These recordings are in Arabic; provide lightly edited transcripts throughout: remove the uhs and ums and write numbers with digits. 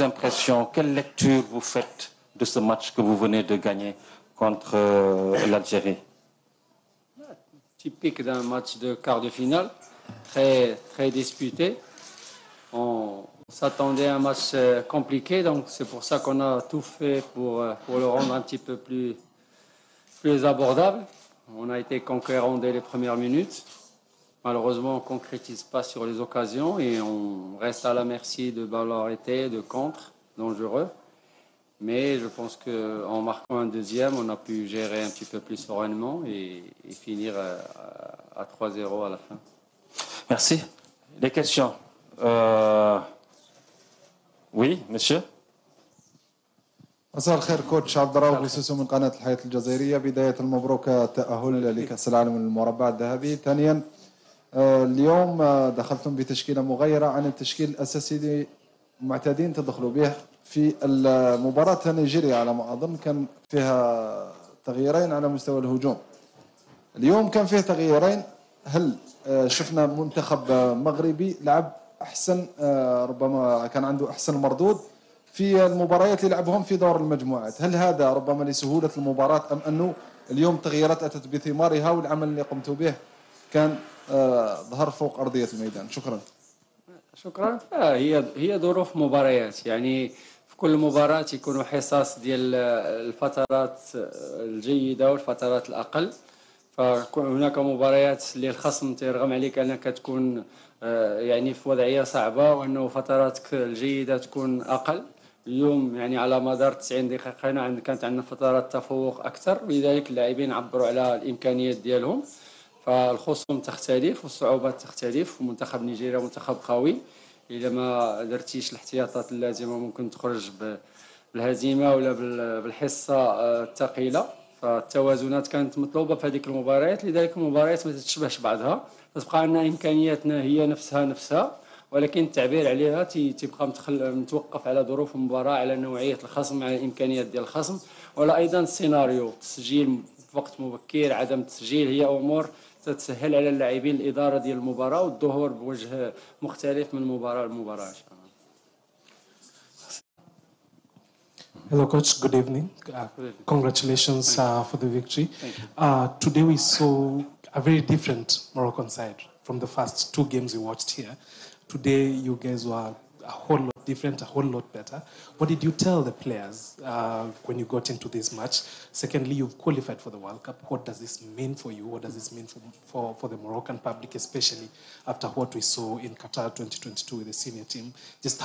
impressions, quelle lecture vous faites de ce match que vous venez de gagner contre l'Algérie? Typique d'un match de quart de finale, très, très disputé. On s'attendait à un match compliqué, donc c'est pour ça qu'on a tout fait pour le rendre un petit peu plus abordable. On a été conquérant dès les premières minutes. Malheureusement, on ne concrétise pas sur les occasions et on reste à la merci de balles arrêtées, de contres dangereux. Mais je pense qu'en marquant un deuxième, on a pu gérer un petit peu plus sereinement et finir à 3-0 à la fin. Merci. Des questions? Oui, monsieur. مساء الخير كوتش عبد الرؤوف بوسوسو من قناة الحياة الجزائرية. بداية المبروك التأهل لكأس العالم للمربع الذهبي. ثانيا اليوم دخلتم بتشكيلة مغايرة عن التشكيل الأساسي اللي معتادين تدخلوا به في المباراة نيجيريا. على ما أظن كان فيها تغييرين على مستوى الهجوم. اليوم كان فيه تغييرين. هل شفنا منتخب مغربي لعب أحسن، ربما كان عنده أحسن مردود في المباريات اللي لعبهم في دور المجموعات؟ هل هذا ربما لسهولة المباراة أم أنه اليوم تغييرات أتت بثمارها والعمل اللي قمتوا به كان ظهر فوق أرضية الميدان؟ شكرا. شكرا. هي ظروف مباريات، يعني في كل مباراة يكونوا حصص ديال الفترات الجيدة والفترات الأقل. فهناك مباريات اللي الخصم تيرغم عليك أنك تكون يعني في وضعية صعبة وأنه فتراتك الجيدة تكون أقل. اليوم يعني على مدار 90 دقيقة كانت عندنا فترات تفوق أكثر، لذلك اللاعبين عبروا على الإمكانيات ديالهم. فالخصوم تختلف والصعوبات تختلف، ومنتخب نيجيريا منتخب قوي. إذا ما درتيش الاحتياطات اللازمة ممكن تخرج بالهزيمة ولا بالحصة الثقيلة. فالتوازنات كانت مطلوبة في هذيك المباريات، لذلك المباريات ما تتشبهش بعضها، تبقى عندنا إمكانياتنا هي نفسها، ولكن التعبير عليها تبقى متوقف على ظروف المباراة، على نوعية الخصم، على الإمكانيات ديال الخصم، ولا أيضا السيناريو، التسجيل في وقت مبكر، عدم التسجيل، هي أمور تتسهل على اللاعبين الإدارة ديال المباراة والظهور بوجه مختلف من مباراة لمباراة. Hello, Coach. Good evening. Congratulations for the victory. Today we saw a very different Moroccan side from the first two games we watched here. Today you guys were a whole lot different, a whole lot better. What did you tell the players when you got into this match? Secondly, you've qualified for the World Cup. What does this mean for you? What does this mean for the Moroccan public, especially after what we saw in Qatar 2022 with the senior team? Just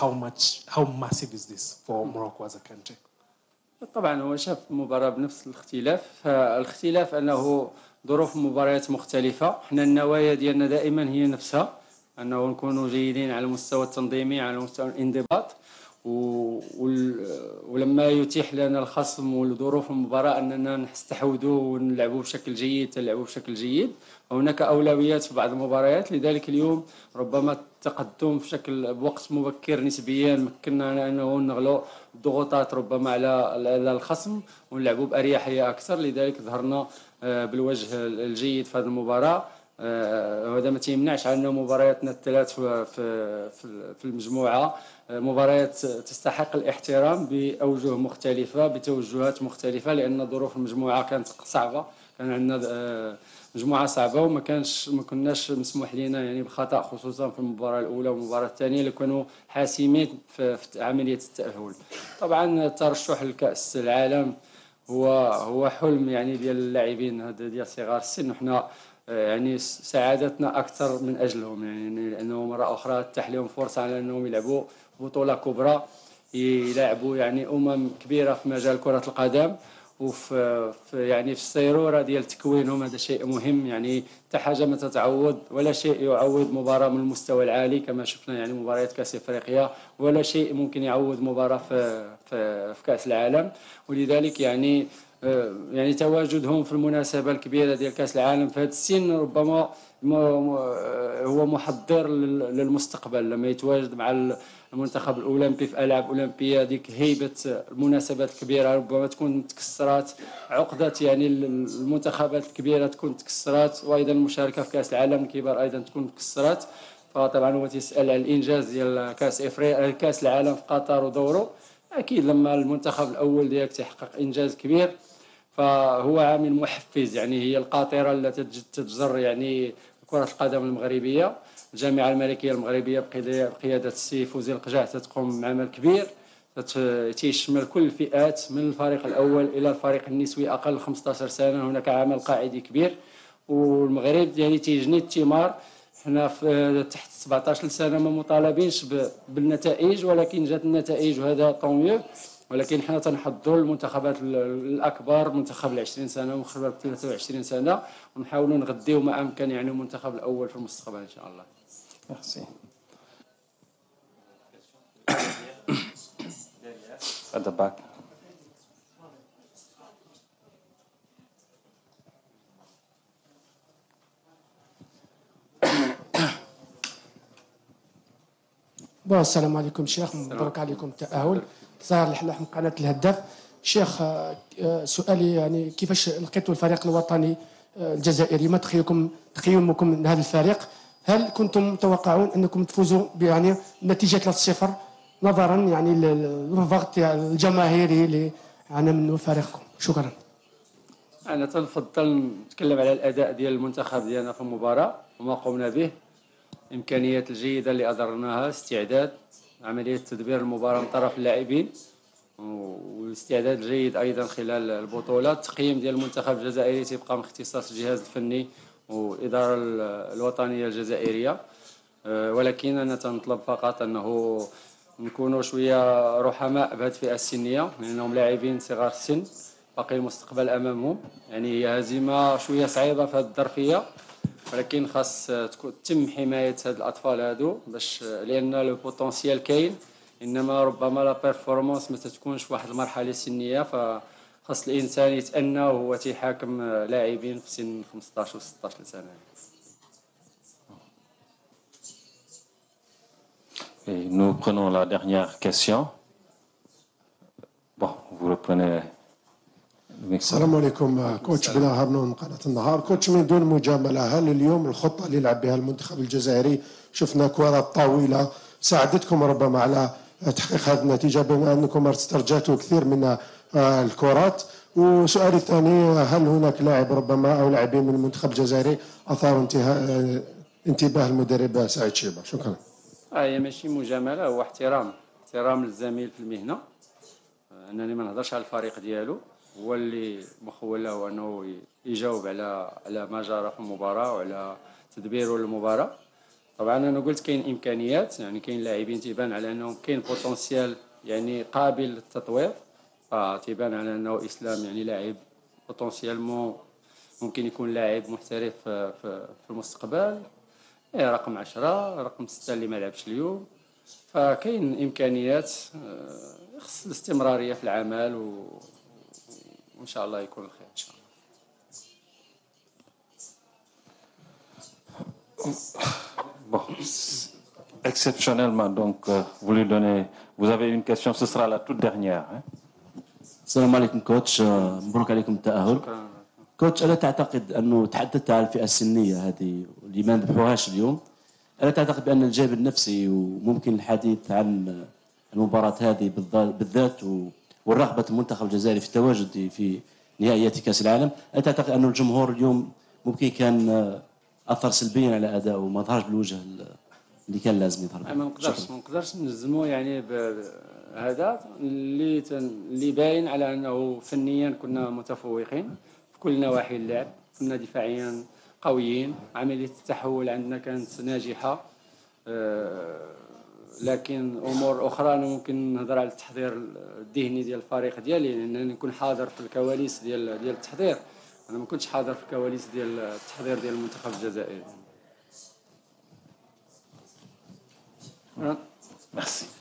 how massive is this for Morocco as a country? طبعا هو شاف المباراة بنفس الاختلاف. الاختلاف أنه ظروف المباريات مختلفة. احنا النوايا ديالنا دائما هي نفسها، أنه نكونوا جيدين على المستوى التنظيمي، على مستوى الانضباط، ولما يتيح لنا الخصم والظروف المباراة أننا نستحوذوا ونلعبوا بشكل جيد، وهناك أولويات في بعض المباريات. لذلك اليوم ربما التقدم بوقت مبكر نسبيا مكننا أنه نغلو الضغوطات ربما على الخصم ونلعبوا بأريحية أكثر. لذلك ظهرنا بالوجه الجيد في هذه المباراة. وهذا ما تيمنعش عنا مبارياتنا الثلاث في المجموعة مباريات تستحق الاحترام بأوجه مختلفة، بتوجهات مختلفة، لأن ظروف المجموعة كانت صعبة. كان عندنا مجموعة صعبة وما كناش مسموح لنا يعني بخطأ، خصوصا في المباراة الأولى والمباراة الثانية اللي كانوا حاسمين في عملية التأهل. طبعا الترشح لكأس العالم هو حلم يعني ديال اللاعبين هذا ديال صغار السن، وحنا يعني سعادتنا أكثر من أجلهم، يعني لأنه مرة أخرى تتاح لهم فرصة على أنهم يلعبوا بطولة كبرى، يلعبوا يعني كبيرة في مجال كرة القدم، وفي يعني في السيرورة ديال تكوينهم. هذا شيء مهم، يعني حتى حاجة ما تتعوض، ولا شيء يعوض مباراة من المستوى العالي كما شفنا يعني مباريات كأس إفريقيا، ولا شيء ممكن يعوض مباراة في كأس العالم. ولذلك يعني تواجدهم في المناسبة الكبيرة ديال كأس العالم في هذا السن ربما هو محضر للمستقبل. لما يتواجد مع المنتخب الأولمبي في ألعاب أولمبية، ديك هيبة المناسبات الكبيرة ربما تكون تكسرات، عقدة يعني المنتخبات الكبيرة تكون تكسرات، وأيضا المشاركة في كأس العالم الكبار أيضا تكون تكسرات. فطبعا هو تيسأل على الانجاز ديال كاس افريقيا، كاس العالم في قطر ودوره. اكيد لما المنتخب الاول ديالك تيحقق انجاز كبير فهو عامل محفز، يعني هي القاطره التي تتجر يعني كره القدم المغربيه. الجامعه الملكيه المغربيه بقياده السي فوزي القجاع تتقوم بعمل كبير تيشمل كل الفئات من الفريق الاول الى الفريق النسوي اقل 15 سنه. هناك عمل قاعدي كبير، والمغرب يعني تيجني الثمار. حنا في تحت 17 سنه ما مطالبينش بالنتائج، ولكن جات النتائج وهذا طوميو. ولكن حنا تنحضروا المنتخبات الاكبر، منتخب 20 سنه ومنتخب 23 سنه، ونحاولوا نغديو ما امكن يعني المنتخب الاول في المستقبل ان شاء الله. Merci. At the back. السلام عليكم شيخ، مبروك عليكم التأهل. ظاهر الحلاح من قناة الهداف. شيخ سؤالي يعني كيفاش لقيتوا الفريق الوطني الجزائري؟ ما تخيمكم من هذا الفريق؟ هل كنتم متوقعون انكم تفوزوا يعني نتيجة 3-0 نظرا يعني للضغط الجماهيري اللي عانى منه فريقكم؟ شكرا. انا تنفضل نتكلم على الاداء ديال المنتخب ديالنا في المباراه وما قمنا به. الامكانيات الجيده اللي اظهرناها، استعداد، عمليه تدبير المباراه من طرف اللاعبين، والاستعداد الجيد ايضا خلال البطوله. التقييم ديال المنتخب الجزائري تيبقى من اختصاص الجهاز الفني والاداره الوطنيه الجزائريه. ولكن انا تنطلب فقط انه نكونوا شويه رحماء بهذه الفئه السنيه، لانهم لاعبين صغار السن باقي المستقبل امامهم. يعني هي هزيمه شويه صعيبه في هذه الظرفيه، ولكن خاص تتم حمايه هاد الاطفال هادو باش لان لو بوتونسيال كاين، انما ربما لا بيرفورمانس ما تتكونش في واحد المرحله سنيه. فخاص الانسان يتأنى وهو تيحاكم لاعبين في سن 15 و 16 سنه. Et nous prenons la dernière question. Bon, vous reprenez. السلام عليكم كوتش بلا هارنون من قناة النهار. كوتش من دون مجاملة، هل اليوم الخطة اللي لعب بها المنتخب الجزائري، شفنا كرات طويلة، ساعدتكم ربما على تحقيق هذه النتيجة بما أنكم استرجعتوا كثير من الكرات؟ وسؤالي الثاني، هل هناك لاعب ربما أو لاعبين من المنتخب الجزائري أثاروا انتباه المدرب سعيد شيبة؟ شكرا. هي ماشي مجاملة، هو احترام للزميل في المهنة. أنني ما نهضرش على الفريق ديالو، هو اللي مخول له انه يجاوب على ما جرى في المباراه وعلى تدبيره للمباراه. طبعا انا قلت كاين امكانيات، يعني كاين لاعبين تيبان على انهم كاين بوتونسيال يعني قابل للتطوير. تيبان على انه اسلام يعني لاعب بوتونسيالمون ممكن يكون لاعب محترف في المستقبل. رقم 10 رقم 6 اللي ما لعبش اليوم. فكاين امكانيات، خص الاستمراريه في العمل وإن شاء الله يكون الخير إن شاء الله. Bon, exceptionnellement, donc vous avez une question, ce sera la toute dernière. السلام عليكم كوتش، مبروك عليكم التأهل. كوتش، ألا تعتقد أنه تحدثت عن الفئة السنية هذه اللي ما نذبحوهاش اليوم، ألا تعتقد بأن الجانب النفسي وممكن الحديث عن المباراة هذه بالذات والرغبة المنتخب الجزائري في التواجد في نهائيات كأس العالم، ألا تعتقد أن الجمهور اليوم ممكن كان أثر سلبيا على أدائه وما ظهرش بالوجه اللي كان لازم يظهر؟ ما نقدرش نجزموا يعني بهذا اللي باين على أنه فنيا كنا متفوقين في كل نواحي اللعب. كنا دفاعيا قويين، عملية التحول عندنا كانت ناجحة. لكن امور اخرى انا ممكن نهضر على التحضير الذهني ديال الفريق ديالي، لانني نكون حاضر في الكواليس ديال التحضير. انا ما كنتش حاضر في الكواليس ديال التحضير ديال المنتخب الجزائري. Merci.